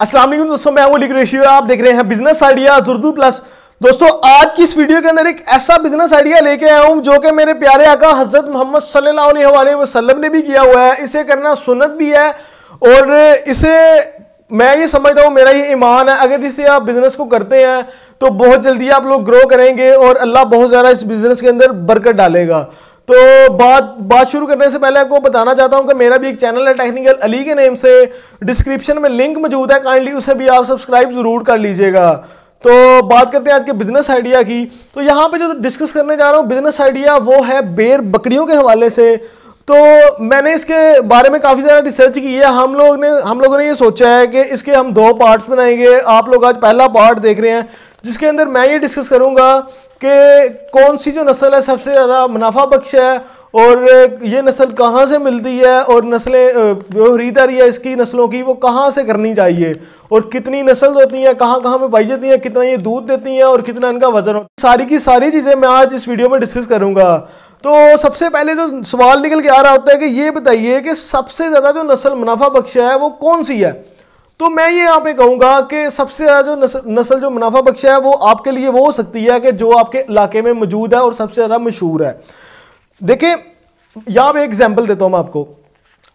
अस्सलाम वालेकुम दोस्तों, मैं हूं लिख आप देख रहे हैं बिजनेस आइडिया उर्दू प्लस। दोस्तों आज की इस वीडियो के अंदर एक ऐसा बिजनेस आइडिया लेके आया हूं जो कि मेरे प्यारे आका हजरत मोहम्मद सल्लल्लाहु अलैहि वसल्लम ने भी किया हुआ है। इसे करना सुन्नत भी है और इसे मैं ये समझता हूँ, मेरा ये ईमान है, अगर इसे आप बिजनेस को करते हैं तो बहुत जल्दी आप लोग ग्रो करेंगे और अल्लाह बहुत ज़्यादा इस बिजनेस के अंदर बरकत डालेगा। तो बात शुरू करने से पहले आपको बताना चाहता हूं कि मेरा भी एक चैनल है टेक्निकल अली के नेम से, डिस्क्रिप्शन में लिंक मौजूद है, काइंडली उसे भी आप सब्सक्राइब जरूर कर लीजिएगा। तो बात करते हैं आज के बिजनेस आइडिया की। तो यहाँ पे जो डिस्कस करने जा रहा हूँ बिजनेस आइडिया वो है बेर बकरियों के हवाले से। तो मैंने इसके बारे में काफ़ी ज़्यादा रिसर्च की है। हम लोगों ने ये सोचा है कि इसके हम दो पार्ट्स बनाएंगे। आप लोग आज पहला पार्ट देख रहे हैं जिसके अंदर मैं ये डिस्कस करूँगा कि कौन सी जो नस्ल है सबसे ज़्यादा मुनाफा बख्श है और ये नस्ल कहाँ से मिलती है और नस्लें जो खरीदारी है इसकी नस्लों की वो कहाँ से करनी चाहिए और कितनी नस्ल होती हैं, कहाँ कहाँ में पाई जाती हैं, कितना ये दूध देती हैं और कितना इनका वजन होता है। सारी की सारी चीज़ें मैं आज इस वीडियो में डिस्कस करूँगा। तो सबसे पहले जो सवाल निकल के आ रहा होता है कि ये बताइए कि सबसे ज़्यादा जो नस्ल मुनाफा बख्श है वो कौन सी है। तो मैं ये यहाँ पे कहूँगा कि सबसे ज़्यादा जो नस्ल जो मुनाफा बख्श है वो आपके लिए वो हो सकती है कि जो आपके इलाके में मौजूद है और सबसे ज़्यादा मशहूर है। देखिए यहाँ पे एग्जांपल देता हूँ मैं आपको।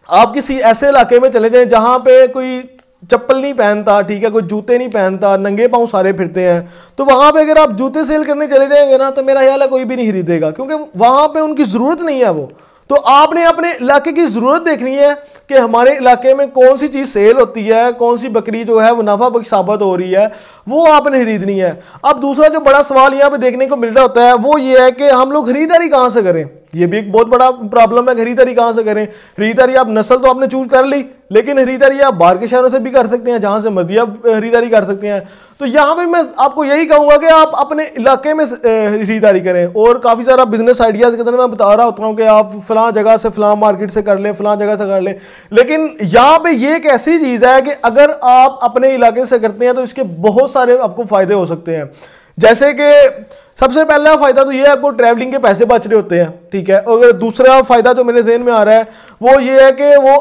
आप किसी ऐसे इलाके में चले जाएं जहाँ पे कोई चप्पल नहीं पहनता, ठीक है, कोई जूते नहीं पहनता, नंगे पाँव सारे फिरते हैं, तो वहाँ पे अगर आप जूते सेल करने चले जाएंगे ना तो मेरा ख्याल है कोई भी नहीं खरीदेगा, क्योंकि वहाँ पे उनकी ज़रूरत नहीं है वो। तो आपने अपने इलाके की ज़रूरत देखनी है कि हमारे इलाके में कौन सी चीज़ सेल होती है, कौन सी बकरी जो है मुनाफा बख्श साबित हो रही है, वो आपने खरीदनी है। अब दूसरा जो बड़ा सवाल यहाँ पे देखने को मिल रहा होता है वो ये है कि हम लोग खरीदारी कहाँ से करें। ये भी एक बहुत बड़ा प्रॉब्लम है, खरीदारी कहाँ से करें। खरीदारी आप नस्ल तो आपने चूज कर ली, लेकिन खरीदारी आप बाहर के शहरों से भी कर सकते हैं, जहाँ से मर्जी आप खरीदारी कर सकते हैं। तो यहाँ पे मैं आपको यही कहूँगा कि आप अपने इलाके में खरीदारी करें। और काफ़ी सारा बिजनेस आइडियाज़ के अंदर मैं बता रहा होता हूँ कि आप फलां जगह से फलां मार्केट से कर लें, फलां जगह से कर लें, लेकिन यहाँ पे ये एक ऐसी चीज़ है कि अगर आप अपने इलाके से करते हैं तो इसके बहुत सारे आपको फ़ायदे हो सकते हैं। जैसे कि सबसे पहला फ़ायदा तो ये है आपको ट्रैवलिंग के पैसे बच रहे होते हैं, ठीक है। और दूसरा फ़ायदा जो मेरे ज़हन में आ रहा है वो ये है कि वो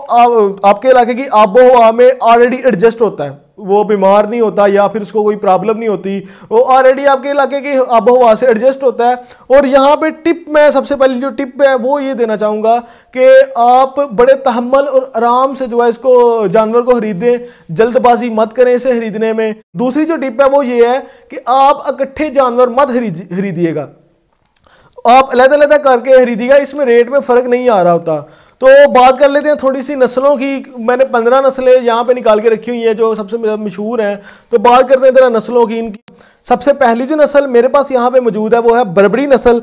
आपके इलाके की आबो हवा में ऑलरेडी एडजस्ट होता है, वो बीमार नहीं होता या फिर उसको कोई प्रॉब्लम नहीं होती, वो ऑलरेडी आपके इलाके की आबो हवा से एडजस्ट होता है। और यहाँ पे टिप, मैं सबसे पहले जो टिप है वो ये देना चाहूँगा कि आप बड़े तहम्मुल और आराम से जो है इसको जानवर को खरीदें, जल्दबाजी मत करें इसे खरीदने में। दूसरी जो टिप है वो ये है कि आप इकट्ठे जानवर मत खरीदिएगा, आप अलग-अलग करके खरीदिएगा, इसमें रेट में फ़र्क नहीं आ रहा होता। तो बात कर लेते हैं थोड़ी सी नस्लों की। मैंने 15 नस्लें यहाँ पे निकाल के रखी हुई हैं जो सबसे मशहूर हैं। तो बात करते हैं जरा नस्लों की। इनकी सबसे पहली जो नस्ल मेरे पास यहाँ पे मौजूद है वो है बर्बरी नस्ल।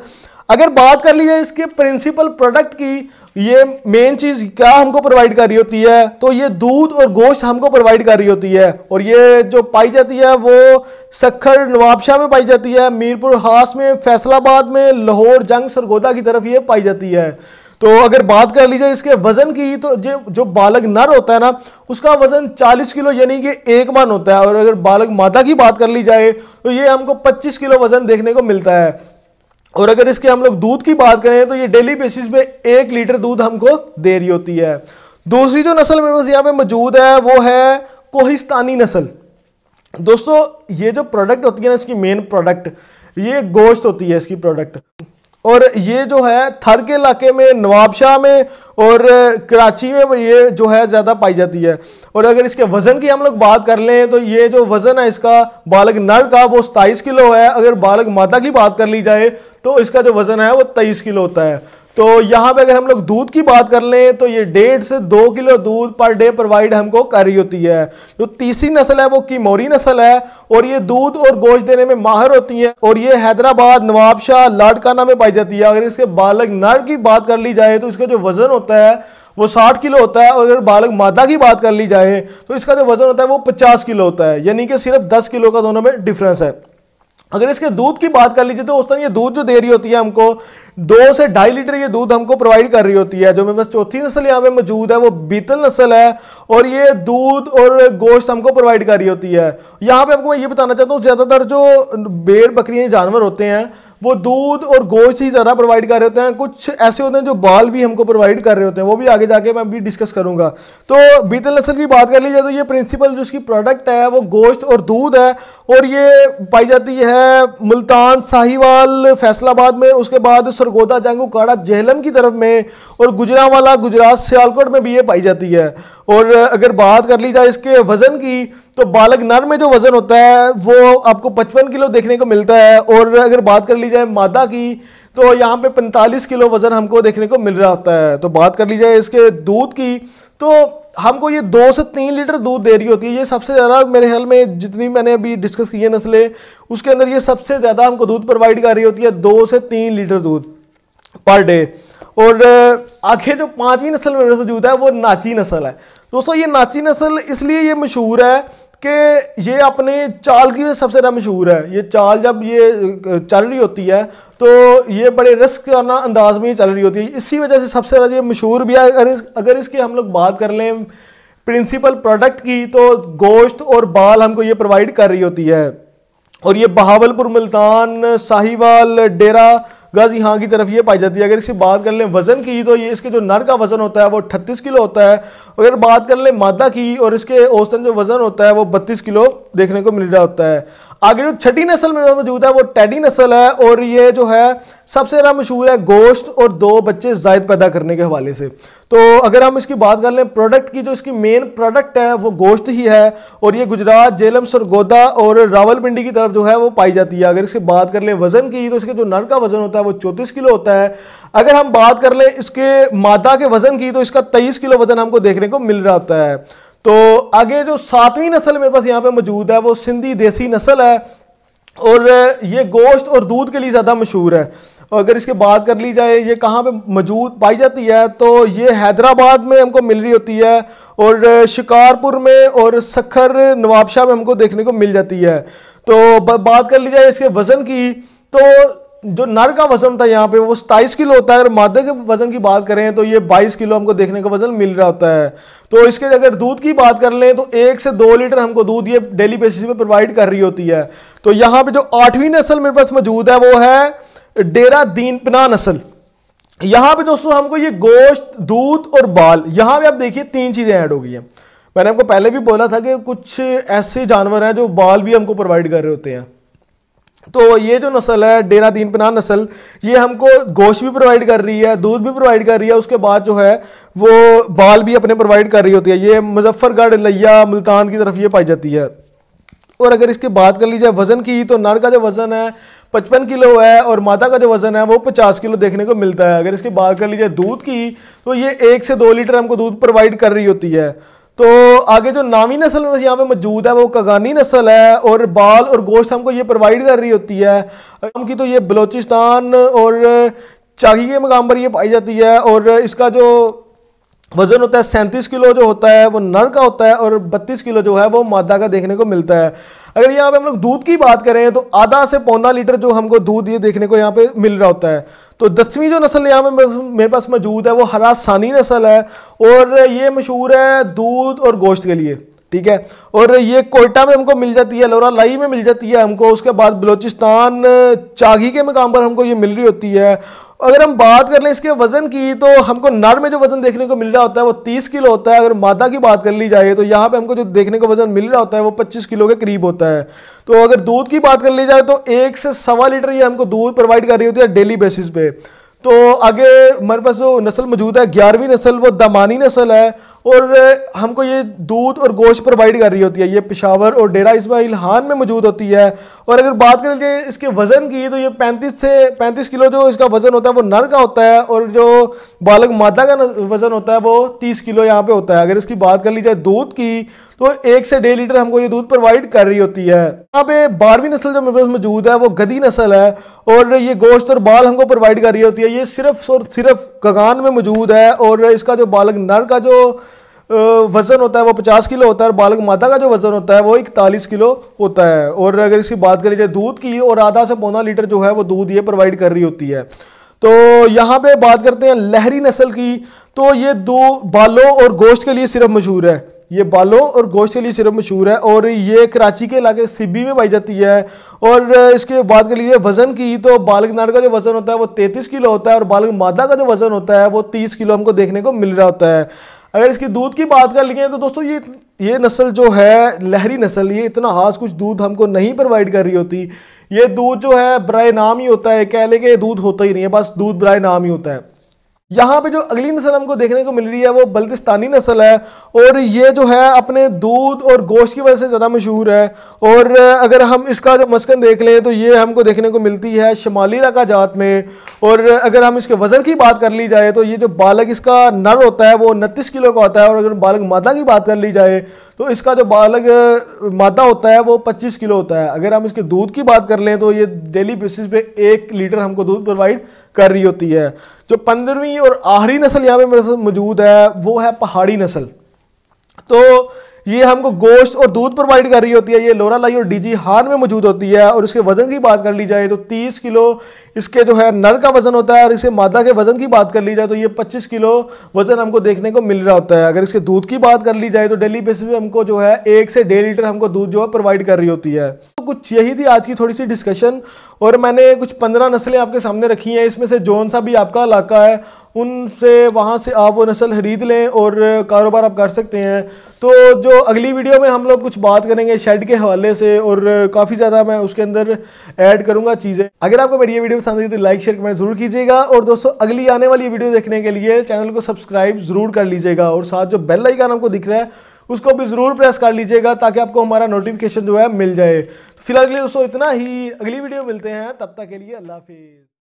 अगर बात कर ली जाए इसके प्रिंसिपल प्रोडक्ट की, ये मेन चीज़ क्या हमको प्रोवाइड कर रही होती है, तो ये दूध और गोश्त हमको प्रोवाइड कर रही होती है। और ये जो पाई जाती है वो सखर नवाबशाह में पाई जाती है, मीरपुर खास में, फैसलाबाद में, लाहौर, जंग, सरगोदा की तरफ ये पाई जाती है। तो अगर बात कर ली जाए इसके वजन की, तो जो बालग नर होता है ना उसका वजन 40 किलो यानी कि 1 मन होता है। और अगर बालग मादा की बात कर ली जाए तो ये हमको 25 किलो वजन देखने को मिलता है। और अगर इसके हम लोग दूध की बात करें तो ये डेली बेसिस पे 1 लीटर दूध हमको दे रही होती है। दूसरी जो नस्ल मेरे पास यहाँ पे मौजूद है वो है कोहिस्तानी नस्ल। दोस्तों ये जो प्रोडक्ट होती है ना, इसकी मेन प्रोडक्ट ये गोश्त होती है इसकी प्रोडक्ट। और ये जो है थर के इलाके में, नवाबशाह में और कराची में ये जो है ज़्यादा पाई जाती है। और अगर इसके वज़न की हम लोग बात कर लें तो ये जो वज़न है इसका बालग नर का वो 27 किलो है। अगर बालग मादा की बात कर ली जाए तो इसका जो वज़न है वो 23 किलो होता है। तो यहाँ पे अगर हम लोग दूध की बात कर लें तो ये 1.5 से 2 किलो दूध पर डे प्रोवाइड हमको कर रही होती है। जो तीसरी नस्ल है वो किमोरी नस्ल है और ये दूध और गोश्त देने में माहिर होती है और ये हैदराबाद, नवाबशाह, लाड़काना में पाई जाती है। अगर इसके बालग नर की बात कर ली जाए तो इसका जो वज़न होता है वो 60 किलो होता है। और अगर बालग मादा की बात कर ली जाए तो इसका जो वज़न होता है वो 50 किलो होता है, यानी कि सिर्फ 10 किलो का दोनों में डिफरेंस है। अगर इसके दूध की बात कर लीजिए तो उस तरह ये दूध जो दे रही होती है हमको 2 से 2.5 लीटर ये दूध हमको प्रोवाइड कर रही होती है। जो मेरे पास चौथी नस्ल यहाँ पे मौजूद है वो बीतल नस्ल है और ये दूध और गोश्त हमको प्रोवाइड कर रही होती है। यहाँ पे आपको मैं ये बताना चाहता हूँ ज़्यादातर जो भेड़ बकरियाँ जानवर होते हैं वो दूध और गोश्त ही ज़्यादा प्रोवाइड कर रहे होते हैं। कुछ ऐसे होते हैं जो बाल भी हमको प्रोवाइड कर रहे होते हैं, वो भी आगे जाके मैं भी डिस्कस करूंगा। तो बीतल नस्ल की बात कर ली जाए तो ये प्रिंसिपल जो इसकी प्रोडक्ट है वो गोश्त और दूध है, और ये पाई जाती है मुल्तान, साहिवाल, फैसलाबाद में, उसके बाद सरगोदा, जंगू, काड़ा, जेहलम की तरफ में, और गुजरांवाला, गुजरात, सियालकोट में भी ये पाई जाती है। और अगर बात कर ली जाए इसके वजन की तो बालक नर में जो वजन होता है वो आपको 55 किलो देखने को मिलता है, और अगर बात कर ली जाए मादा की तो यहाँ पे 45 किलो वजन हमको देखने को मिल रहा होता है। तो बात कर ली जाए इसके दूध की तो हमको ये 2 से 3 लीटर दूध दे रही होती है। ये सबसे ज़्यादा मेरे ख्याल में जितनी मैंने अभी डिस्कस की है नस्लें, उसके अंदर ये सबसे ज़्यादा हमको दूध प्रोवाइड कर रही होती है, 2 से 3 लीटर दूध पर डे। और आखिर जो 5वीं नस्ल में मौजूद है वो नाची नस्ल है। दोस्तों ये नाची नस्ल इसलिए ये मशहूर है कि ये अपने चाल की वजह सबसे ज़्यादा मशहूर है। ये चाल जब ये चल रही होती है तो ये बड़े रिस्क करना अंदाज में ही चल रही होती है, इसी वजह से सबसे ज़्यादा ये मशहूर भी है। अगर इसकी हम लोग बात कर लें प्रिंसिपल प्रोडक्ट की तो गोश्त और बाल हमको ये प्रोवाइड कर रही होती है। और ये बहावलपुर, मुल्तान, साहिवाल, डेरा गाजी यहाँ की तरफ ये पाई जाती है। अगर इसकी बात कर लें वज़न की तो ये इसके जो नर का वज़न होता है वो 38 किलो होता है। अगर बात कर लें मादा की और इसके औसतन जो वज़न होता है वो 32 किलो देखने को मिल रहा होता है। आगे जो छठी नस्ल में मौजूद है वो टेडी नस्ल है, और ये जो है सबसे ज़्यादा मशहूर है गोश्त और 2 बच्चे ज़ायद पैदा करने के हवाले से। तो अगर हम इसकी बात कर लें प्रोडक्ट की, जो इसकी मेन प्रोडक्ट है वो गोश्त ही है, और ये गुजरात, जेहलम, सरगोदा और रावलपिंडी की तरफ जो है वो पाई जाती है। अगर इसकी बात कर लें वज़न की तो इसके जो नर का वज़न होता है वो 34 किलो होता है। अगर हम बात कर लें इसके मादा के वज़न की तो इसका 23 किलो वज़न हमको देखने को मिल रहा होता है। तो आगे जो 7वीं नस्ल मेरे पास यहाँ पे मौजूद है वो सिंधी देसी नस्ल है, और ये गोश्त और दूध के लिए ज़्यादा मशहूर है। अगर इसकी बात कर ली जाए ये कहाँ पे मौजूद पाई जाती है तो ये हैदराबाद में हमको मिल रही होती है, और शिकारपुर में और सखर, नवाबशाह में हमको देखने को मिल जाती है। तो बात कर ली जाए इसके वज़न की तो जो नर का वजन होता है यहाँ पे वो 27 किलो होता है। अगर मादे के वजन की बात करें तो ये 22 किलो हमको देखने को वजन मिल रहा होता है। तो इसके अगर दूध की बात कर लें तो 1 से 2 लीटर हमको दूध ये डेली बेसिस पे प्रोवाइड कर रही होती है। तो यहाँ पे जो 8वीं नस्ल मेरे पास मौजूद है वो है डेरा दीन पना नस्ल। यहाँ पे दोस्तों हमको ये गोश्त, दूध और बाल, यहाँ पे आप देखिए 3 चीज़ें ऐड हो गई हैं। मैंने आपको पहले भी बोला था कि कुछ ऐसे जानवर हैं जो बाल भी हमको प्रोवाइड कर रहे होते हैं। तो ये जो नस्ल है डेरा दीन पना नस्ल, ये हमको गोश्त भी प्रोवाइड कर रही है, दूध भी प्रोवाइड कर रही है, उसके बाद जो है वो बाल भी अपने प्रोवाइड कर रही होती है। ये मुजफ्फरगढ़, लिया, मुल्तान की तरफ ये पाई जाती है। और अगर इसकी बात कर ली जाए वज़न की तो नर का जो वज़न है 55 किलो है, और मादा का जो वज़न है वो 50 किलो देखने को मिलता है। अगर इसकी बात कर ली जाए दूध की तो ये 1 से 2 लीटर हमको दूध प्रोवाइड कर रही होती है। तो आगे जो 9वीं नस्ल यहाँ पे मौजूद है वो कगानी नस्ल है, और बाल और गोश्त हमको ये प्रोवाइड कर रही होती है। की तो ये बलोचिस्तान और चागी के मकाम पर ये पाई जाती है, और इसका जो वज़न होता है 37 किलो जो होता है वो नर का होता है, और 32 किलो जो है वो मादा का देखने को मिलता है। अगर यहाँ पे हम लोग दूध की बात करें तो आधा से पौना लीटर जो हमको दूध ये देखने को यहाँ पे मिल रहा होता है। तो 10वीं जो नस्ल यहाँ पे मेरे पास मौजूद है वो हरासानी नस्ल है, और ये मशहूर है दूध और गोश्त के लिए, ठीक है। और ये कोयटा में हमको मिल जाती है, लोरा लाई में मिल जाती है हमको, उसके बाद बलोचिस्तान, चागी के मकाम पर हमको ये मिल रही होती है। अगर हम बात कर लें इसके वज़न की तो हमको नर में जो वज़न देखने को मिल रहा होता है वो 30 किलो होता है। अगर मादा की बात कर ली जाए तो यहाँ पे हमको जो देखने को वज़न मिल रहा होता है वो 25 किलो के करीब होता है। तो अगर दूध की बात कर ली जाए तो 1 से 1.25 लीटर ये हमको दूध प्रोवाइड कर रही होती है डेली बेसिस पे। तो आगे हमारे पास जो नस्ल मौजूद है 11वीं नस्ल वो दमानी नस्ल है, और हमको ये दूध और गोश्त प्रोवाइड कर रही होती है। ये पेशावर और डेरा इस्माइल खान में मौजूद होती है। और अगर बात कर लीजिए इसके वज़न की तो ये 35 किलो जो इसका वज़न होता है वो नर का होता है, और जो बालक मादा का वज़न होता है वो 30 किलो यहाँ पे होता है। अगर इसकी बात कर ली जाए दूध की तो 1 से 1.5 लीटर हमको ये दूध प्रोवाइड कर रही होती है। यहाँ पे 12वीं नस्ल जो मेरे पास मौजूद है वो गधी नस्ल है, और ये गोश्त और बाल हमको प्रोवाइड कर रही होती है। ये सिर्फ और सिर्फ कगान में मौजूद है, और इसका जो बालक नर का जो वज़न होता है वो 50 किलो होता है, और बालक मादा का जो वज़न होता है वो 41 किलो होता है। और अगर इसकी बात करी जाए दूध की, और आधा से पौना लीटर जो है वो दूध ये प्रोवाइड कर रही होती है। तो यहाँ पे बात करते हैं लहरी नस्ल की, तो ये 2 बालों और गोश्त के लिए सिर्फ मशहूर है। ये बालों और गोश्त के लिए सिर्फ मशहूर है, और ये कराची के इलाके सिब्बी में पाई जाती है। और इसके बात कर लीजिए वज़न की, तो बालग नर का जो वज़न होता है वो 33 किलो होता है, और बालग मादा का जो वज़न होता है वो 30 किलो हमको देखने को मिल रहा होता है। अगर इसकी दूध की बात कर लिए तो दोस्तों ये नस्ल जो है लहरी नस्ल, ये इतना खास कुछ दूध हमको नहीं प्रोवाइड कर रही होती। ये दूध जो है बराए नाम ही होता है, कह ले के दूध होता ही नहीं है, बस दूध बराए नाम ही होता है। यहाँ पे जो अगली नस्ल हमको देखने को मिल रही है वो बल्तिस्तानी नस्ल है, और ये जो है अपने दूध और गोश्त की वजह से ज़्यादा मशहूर है। और अगर हम इसका जो मस्कन देख लें तो ये हमको देखने को मिलती है शुमाली इलाका जात में। और अगर हम इसके वज़न की बात कर ली जाए तो ये जो बालग इसका नर होता है वो 29 किलो का होता है, और अगर बालग मादा की बात कर ली जाए तो इसका जो बालग मादा होता है वो 25 किलो होता है। अगर हम इसके दूध की बात कर लें तो ये डेली बेसिस पे 1 लीटर हमको दूध प्रोवाइड कर रही होती है। जो 15वीं और आखिरी नस्ल यहाँ पे मेरे साथ मौजूद है वो है पहाड़ी नस्ल। तो ये हमको गोश्त और दूध प्रोवाइड कर रही होती है। ये लोरा लाई और डीजी हान में मौजूद होती है, और इसके वज़न की बात कर ली जाए तो 30 किलो इसके जो है नर का वज़न होता है, और इसके मादा के वज़न की बात कर ली जाए तो ये 25 किलो वज़न हमको देखने को मिल रहा होता है। अगर इसके दूध की बात कर ली जाए तो डेली बेसिस पे हमको जो है 1 से 1.5 लीटर हमको दूध जो है प्रोवाइड कर रही होती है। तो कुछ यही थी आज की थोड़ी सी डिस्कशन, और मैंने कुछ 15 नस्लें आपके सामने रखी हैं। इसमें से जौन सा भी आपका इलाका है उनसे वहाँ से आप वो नस्ल खरीद लें और कारोबार आप कर सकते हैं। तो जो अगली वीडियो में हम लोग कुछ बात करेंगे शेड के हवाले से, और काफ़ी ज़्यादा मैं उसके अंदर ऐड करूँगा चीज़ें। अगर आपको मेरी ये वीडियो पसंद आई तो लाइक शेयर कमेंट जरूर कीजिएगा, और दोस्तों अगली आने वाली वीडियो देखने के लिए चैनल को सब्सक्राइब जरूर कर लीजिएगा, और साथ जो बेल आइकन हमको दिख रहा है उसको भी ज़रूर प्रेस कर लीजिएगा ताकि आपको हमारा नोटिफिकेशन जो है मिल जाए। फिलहाल के लिए दोस्तों इतना ही, अगली वीडियो मिलते हैं, तब तक के लिए अल्लाह हाफिज़।